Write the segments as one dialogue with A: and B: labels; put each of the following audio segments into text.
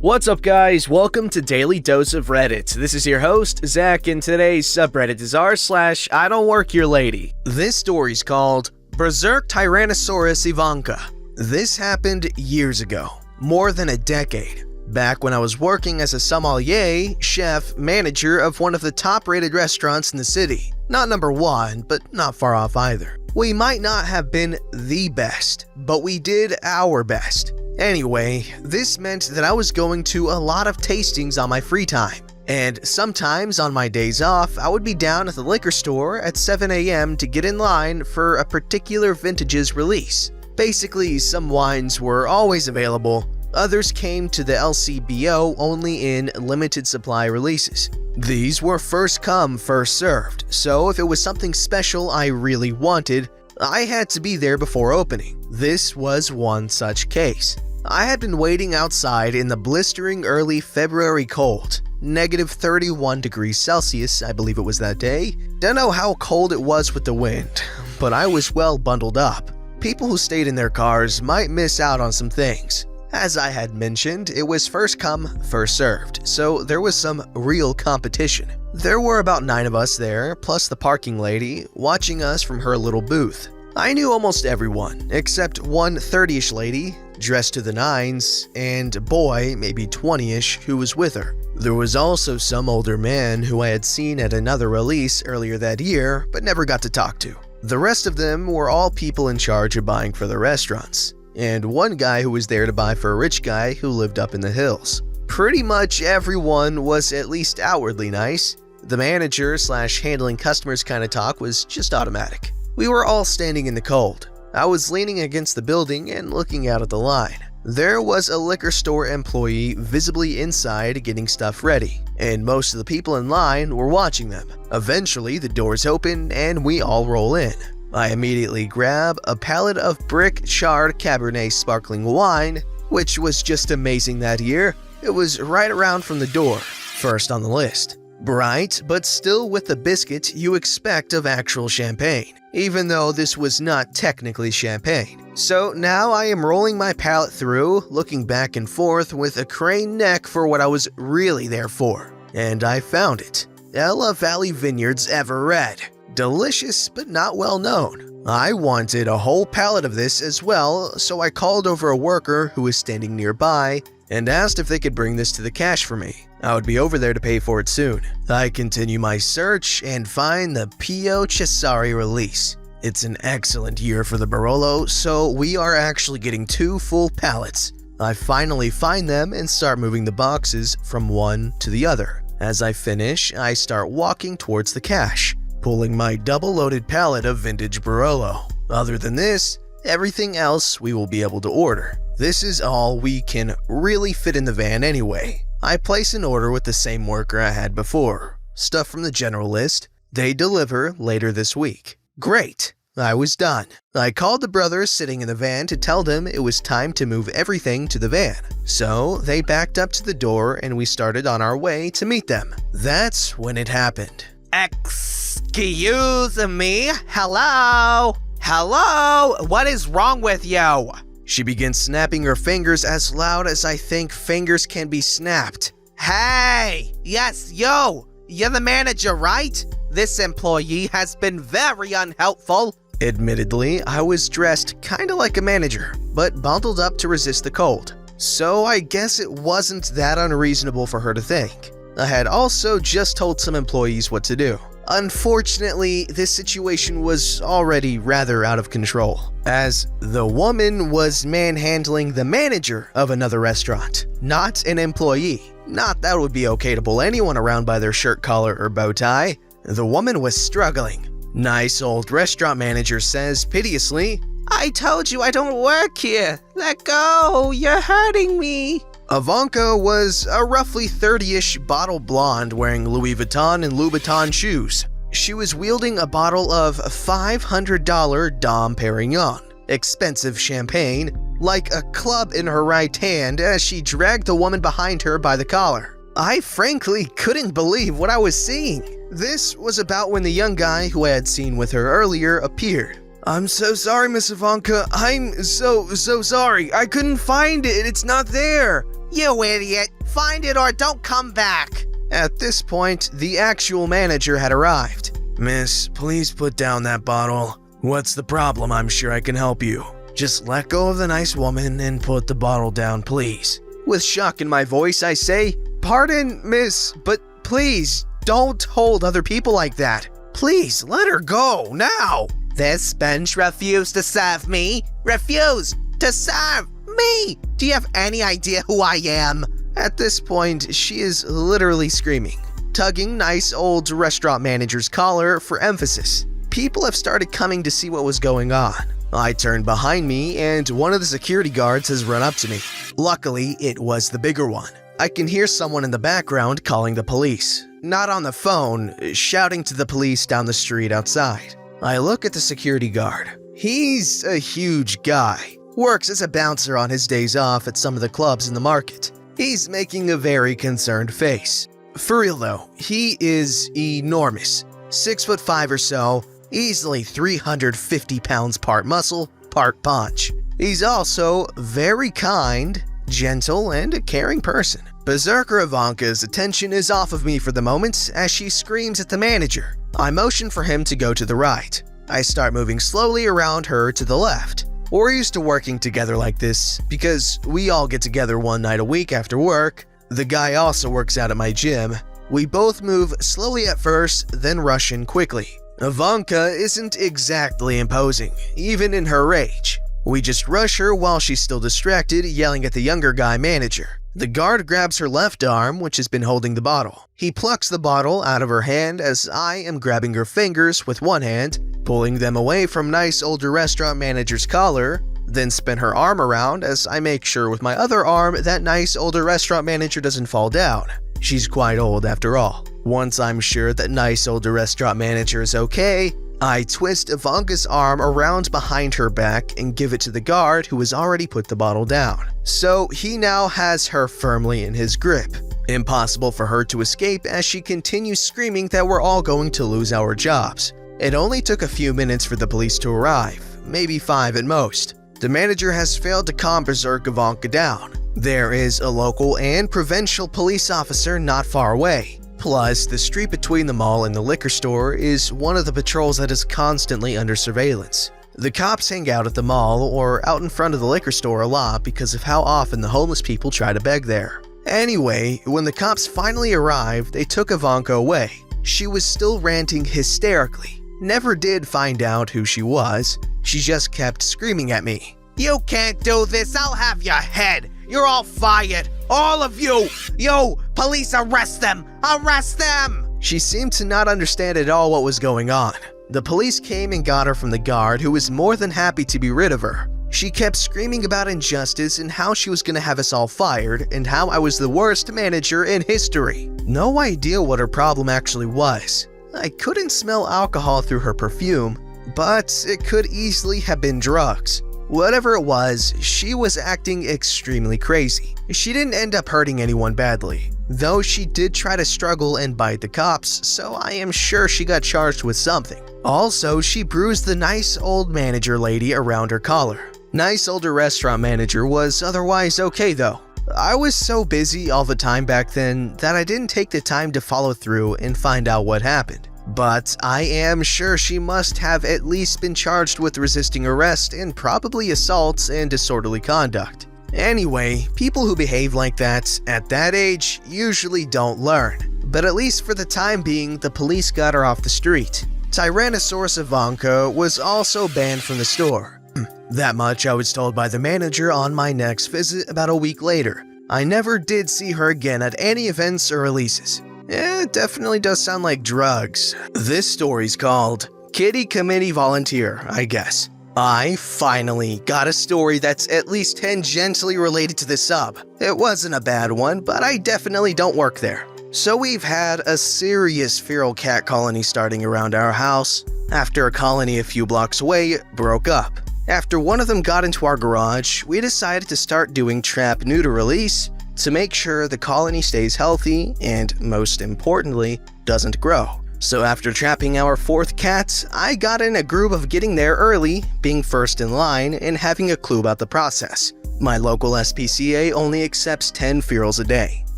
A: What's up, guys? Welcome to Daily Dose of Reddit. This is your host, Zach, and today's subreddit is r/IDontWorkHereLady. This story's called Berserk Tyrannosaurus Ivanka. This happened years ago, more than a decade. Back when I was working as a sommelier, chef, manager of one of the top-rated restaurants in the city. Not number one, but not far off either. We might not have been the best, but we did our best. Anyway, this meant that I was going to a lot of tastings on my free time. And sometimes on my days off, I would be down at the liquor store at 7 a.m. to get in line for a particular vintage's release. Basically, some wines were always available. Others came to the LCBO only in limited supply releases. These were first come, first served, so if it was something special I really wanted, I had to be there before opening. This was one such case. I had been waiting outside in the blistering early February cold, -31 degrees Celsius, I believe it was that day. Don't know how cold it was with the wind, but I was well bundled up. People who stayed in their cars might miss out on some things. As I had mentioned, it was first come, first served, so there was some real competition. There were about 9 of us there, plus the parking lady, watching us from her little booth. I knew almost everyone, except one 30-ish lady, dressed to the nines, and a boy, maybe 20-ish, who was with her. There was also some older man who I had seen at another release earlier that year, but never got to talk to. The rest of them were all people in charge of buying for the restaurants, and one guy who was there to buy for a rich guy who lived up in the hills. Pretty much everyone was at least outwardly nice. The manager/handling customers kind of talk was just automatic. We were all standing in the cold. I was leaning against the building and looking out at the line. There was a liquor store employee visibly inside getting stuff ready, and most of the people in line were watching them. Eventually, the doors open and we all roll in. I immediately grab a pallet of brick charred Cabernet sparkling wine, which was just amazing that year. It was right around from the door, first on the list. Bright, but still with the biscuit you expect of actual champagne, even though this was not technically champagne. So now I am rolling my palate through, looking back and forth with a crane neck for what I was really there for. And I found it. Ella Valley Vineyards Ever Red. Delicious, but not well known. I wanted a whole pallet of this as well, so I called over a worker who was standing nearby and asked if they could bring this to the cash for me. I would be over there to pay for it soon. I continue my search and find the Pio Cesare release. It's an excellent year for the Barolo, so we are actually getting 2 full pallets. I finally find them and start moving the boxes from one to the other. As I finish, I start walking towards the cash, pulling my double-loaded pallet of vintage Barolo. Other than this, everything else we will be able to order. This is all we can really fit in the van anyway. I place an order with the same worker I had before. Stuff from the general list. They deliver later this week. Great. I was done. I called the brothers sitting in the van to tell them it was time to move everything to the van. So they backed up to the door and we started on our way to meet them. That's when it happened.
B: Excuse me? Hello? Hello? What is wrong with you?
A: She begins snapping her fingers as loud as I think fingers can be snapped.
B: Hey! Yes, you! You're the manager, right? This employee has been very unhelpful.
A: Admittedly, I was dressed kinda like a manager, but bundled up to resist the cold. So I guess it wasn't that unreasonable for her to think. I had also just told some employees what to do. Unfortunately, this situation was already rather out of control, as the woman was manhandling the manager of another restaurant, not an employee. Not that would be okay to pull anyone around by their shirt collar or bow tie. The woman was struggling. Nice old restaurant manager says piteously,
B: I told you I don't work here. Let go, you're hurting me.
A: Ivanka was a roughly 30-ish bottle blonde wearing Louis Vuitton and Louboutin shoes. She was wielding a bottle of $500 Dom Perignon, expensive champagne, like a club in her right hand as she dragged the woman behind her by the collar. I frankly couldn't believe what I was seeing. This was about when the young guy who I had seen with her earlier appeared. I'm so sorry, Miss Ivanka. I'm so sorry. I couldn't find it. It's not there.
B: You idiot! Find it or don't come back!
A: At this point, the actual manager had arrived. Miss, please put down that bottle. What's the problem? I'm sure I can help you. Just let go of the nice woman and put the bottle down, please. With shock in my voice, I say, "Pardon, miss, but please, don't hold other people like that. Please, let her go, now."
B: This bench refused to serve me. Refused to serve me! Do you have any idea who I am?
A: At this point, she is literally screaming, tugging nice old restaurant manager's collar for emphasis. People have started coming to see what was going on. I turned behind me and one of the security guards has run up to me. Luckily, it was the bigger one. I can hear someone in the background calling the police. Not on the phone, shouting to the police down the street outside. I look at the security guard. He's a huge guy. Works as a bouncer on his days off at some of the clubs in the market. He's making a very concerned face. For real though, he is enormous. 6'5" or so, easily 350 pounds part muscle, part punch. He's also very kind, gentle, and a caring person. Berserker Ivanka's attention is off of me for the moment as she screams at the manager. I motion for him to go to the right. I start moving slowly around her to the left. We're used to working together like this because we all get together one night a week after work. The guy also works out at my gym. We both move slowly at first, then rush in quickly. Ivanka isn't exactly imposing, even in her rage. We just rush her while she's still distracted, yelling at the younger guy manager. The guard grabs her left arm, which has been holding the bottle. He plucks the bottle out of her hand as I am grabbing her fingers with one hand, pulling them away from nice older restaurant manager's collar, then spin her arm around as I make sure with my other arm that nice older restaurant manager doesn't fall down. She's quite old after all. Once I'm sure that nice older restaurant manager is okay, I twist Ivanka's arm around behind her back and give it to the guard who has already put the bottle down. So he now has her firmly in his grip. Impossible for her to escape as she continues screaming that we're all going to lose our jobs. It only took a few minutes for the police to arrive, maybe 5 at most. The manager has failed to calm Berserk Ivanka down. There is a local and provincial police officer not far away. Plus, the street between the mall and the liquor store is one of the patrols that is constantly under surveillance. The cops hang out at the mall or out in front of the liquor store a lot because of how often the homeless people try to beg there. Anyway, when the cops finally arrived, they took Ivanka away. She was still ranting hysterically. Never did find out who she was. She just kept screaming at me.
B: You can't do this, I'll have your head. You're all fired. All of you. Yo, police, arrest them. Arrest them.
A: She seemed to not understand at all what was going on. The police came and got her from the guard, who was more than happy to be rid of her. She kept screaming about injustice and how she was going to have us all fired and how I was the worst manager in history. No idea what her problem actually was. I couldn't smell alcohol through her perfume, but it could easily have been drugs. Whatever it was, she was acting extremely crazy. She didn't end up hurting anyone badly, though she did try to struggle and bite the cops, so I am sure she got charged with something. Also, she bruised the nice old manager lady around her collar. Nice older restaurant manager was otherwise okay though. I was so busy all the time back then that I didn't take the time to follow through and find out what happened. But I am sure she must have at least been charged with resisting arrest and probably assaults and disorderly conduct. Anyway, people who behave like that at that age usually don't learn. But at least for the time being, the police got her off the street. Tyrannosaurus Ivanka was also banned from the store. That much I was told by the manager on my next visit about a week later. I never did see her again at any events or releases. It definitely does sound like drugs. This story's called Kitty Committee Volunteer, I guess. I finally got a story that's at least tangentially related to the sub. It wasn't a bad one, but I definitely don't work there. So we've had a serious feral cat colony starting around our house, after a colony a few blocks away broke up. After one of them got into our garage, we decided to start doing trap neuter release to make sure the colony stays healthy and, most importantly, doesn't grow. So after trapping our 4th cat, I got in a groove of getting there early, being first in line, and having a clue about the process. My local SPCA only accepts 10 ferals a day.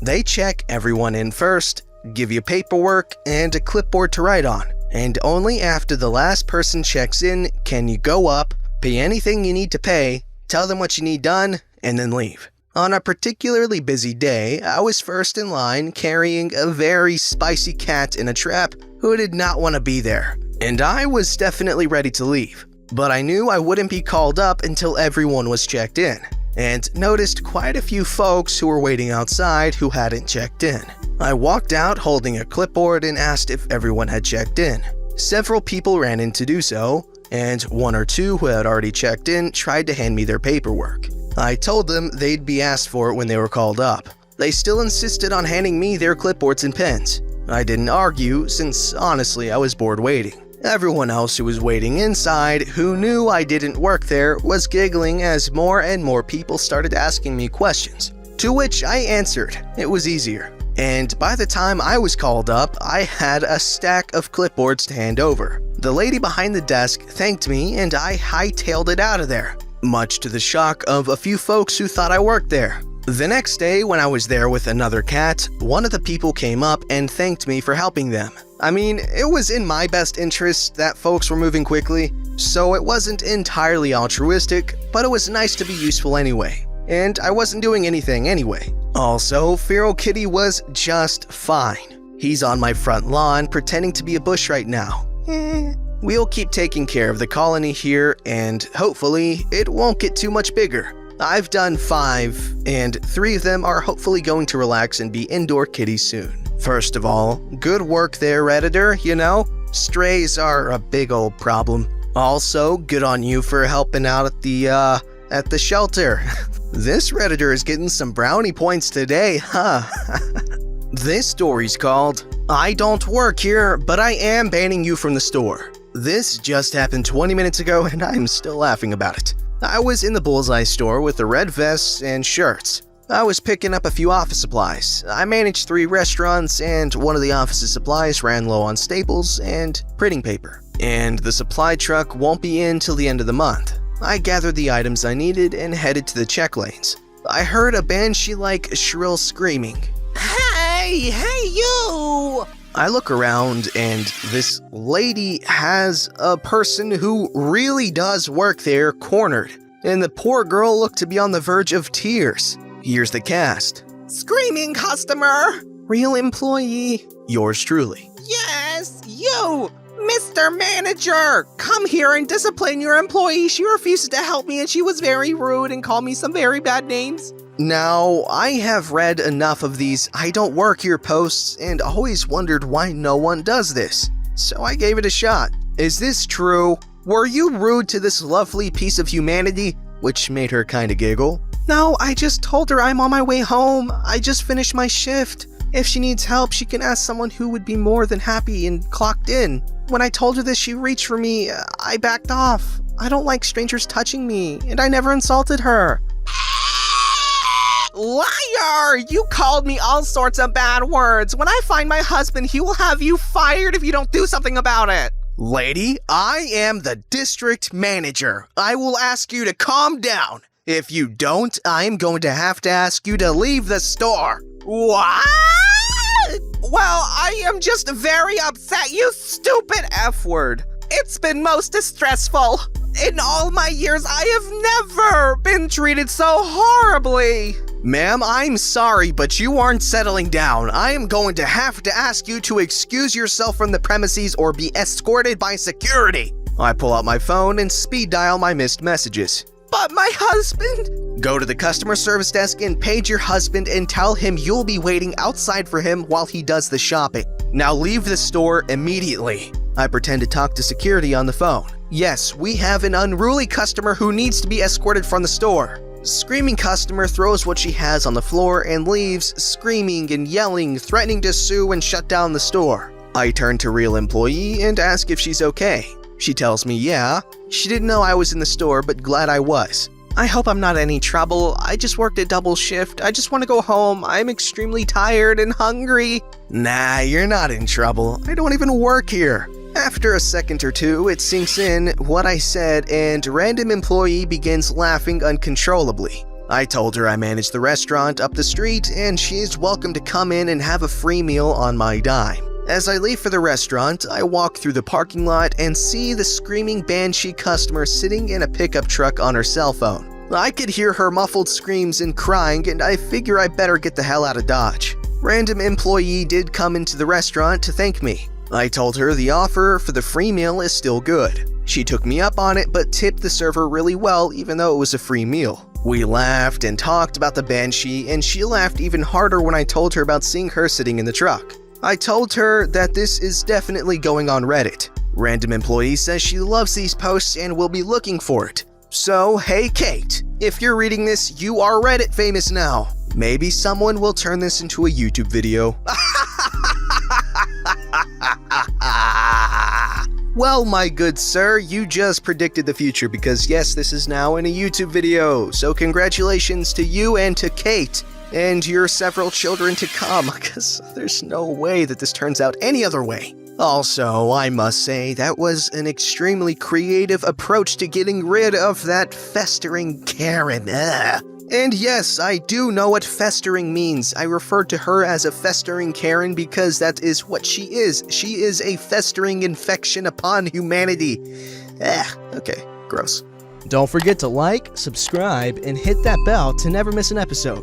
A: They check everyone in first, give you paperwork and a clipboard to write on, and only after the last person checks in can you go up, pay anything you need to pay, tell them what you need done, and then leave. On a particularly busy day, I was first in line carrying a very spicy cat in a trap who did not want to be there, and I was definitely ready to leave. But I knew I wouldn't be called up until everyone was checked in, and noticed quite a few folks who were waiting outside who hadn't checked in. I walked out holding a clipboard and asked if everyone had checked in. Several people ran in to do so, and one or two who had already checked in tried to hand me their paperwork. I told them they'd be asked for it when they were called up. They still insisted on handing me their clipboards and pens. I didn't argue, since honestly I was bored waiting. Everyone else who was waiting inside, who knew I didn't work there, was giggling as more and more people started asking me questions, to which I answered. It was easier. And by the time I was called up, I had a stack of clipboards to hand over. The lady behind the desk thanked me and I hightailed it out of there, much to the shock of a few folks who thought I worked there. The next day, when I was there with another cat, one of the people came up and thanked me for helping them. I mean, it was in my best interest that folks were moving quickly, so it wasn't entirely altruistic, but it was nice to be useful anyway. And I wasn't doing anything anyway. Also, Feral Kitty was just fine. He's on my front lawn pretending to be a bush right now. We'll keep taking care of the colony here, and hopefully it won't get too much bigger. I've done 5, and 3 of them are hopefully going to relax and be indoor kitties soon. First of all, good work there, Redditor, you know? Strays are a big old problem. Also, good on you for helping out at the shelter. This Redditor is getting some brownie points today, huh? This story's called, I Don't Work Here, but I Am Banning You from the Store. This just happened 20 minutes ago and I'm still laughing about it. I was in the Bullseye store with the red vests and shirts. I was picking up a few office supplies. I managed 3 restaurants and one of the office's supplies ran low on staples and printing paper. And the supply truck won't be in till the end of the month. I gathered the items I needed and headed to the check lanes. I heard a banshee-like shrill screaming. Hey you! I look around and this lady has a person who really does work there cornered, and the poor girl looked to be on the verge of tears. Here's the cast. Screaming customer! Real employee. Yours truly. Yes, you! Mr. Manager! Come here and discipline your employee. She refuses to help me and she was very rude and called me some very bad names. Now, I have read enough of these I Don't Work Here posts and always wondered why no one does this. So I gave it a shot. Is this true? Were you rude to this lovely piece of humanity? Which made her kinda giggle. No, I just told her I'm on my way home. I just finished my shift. If she needs help, she can ask someone who would be more than happy and clocked in. When I told her this, she reached for me. I backed off. I don't like strangers touching me, and I never insulted her. Liar! You called me all sorts of bad words. When I find my husband, he will have you fired if you don't do something about it. Lady, I am the district manager. I will ask you to calm down. If you don't, I am going to have to ask you to leave the store. What? Well, I am just very upset, you stupid F-word. It's been most distressful. In all my years, I have never been treated so horribly. Ma'am, I'm sorry, but you aren't settling down. I am going to have to ask you to excuse yourself from the premises or be escorted by security. I pull out my phone and speed dial my missed messages. But my husband? Go to the customer service desk and page your husband and tell him you'll be waiting outside for him while he does the shopping. Now leave the store immediately. I pretend to talk to security on the phone. Yes, we have an unruly customer who needs to be escorted from the store. Screaming customer throws what she has on the floor and leaves, screaming and yelling, threatening to sue and shut down the store. I turn to real employee and ask if she's okay. She tells me yeah. She didn't know I was in the store, but glad I was. I hope I'm not any trouble. I just worked a double shift. I just want to go home. I'm extremely tired and hungry. Nah, you're not in trouble. I don't even work here. After a second or two, it sinks in what I said and random employee begins laughing uncontrollably. I told her I manage the restaurant up the street and she's welcome to come in and have a free meal on my dime. As I leave for the restaurant, I walk through the parking lot and see the screaming banshee customer sitting in a pickup truck on her cell phone. I could hear her muffled screams and crying, and I figure I better get the hell out of Dodge. Random employee did come into the restaurant to thank me. I told her the offer for the free meal is still good. She took me up on it but tipped the server really well even though it was a free meal. We laughed and talked about the banshee, and she laughed even harder when I told her about seeing her sitting in the truck. I told her that this is definitely going on Reddit. Random employee says she loves these posts and will be looking for it. So, hey Kate, if you're reading this, you are Reddit famous now. Maybe someone will turn this into a YouTube video. Well, my good sir, you just predicted the future because yes, this is now in a YouTube video. So congratulations to you and to Kate and your several children to come, because there's no way that this turns out any other way. Also, I must say, that was an extremely creative approach to getting rid of that festering Karen. Ugh. And yes, I do know what festering means. I referred to her as a festering Karen because that is what she is. She is a festering infection upon humanity. Okay, gross.
C: Don't forget to like, subscribe, and hit that bell to never miss an episode.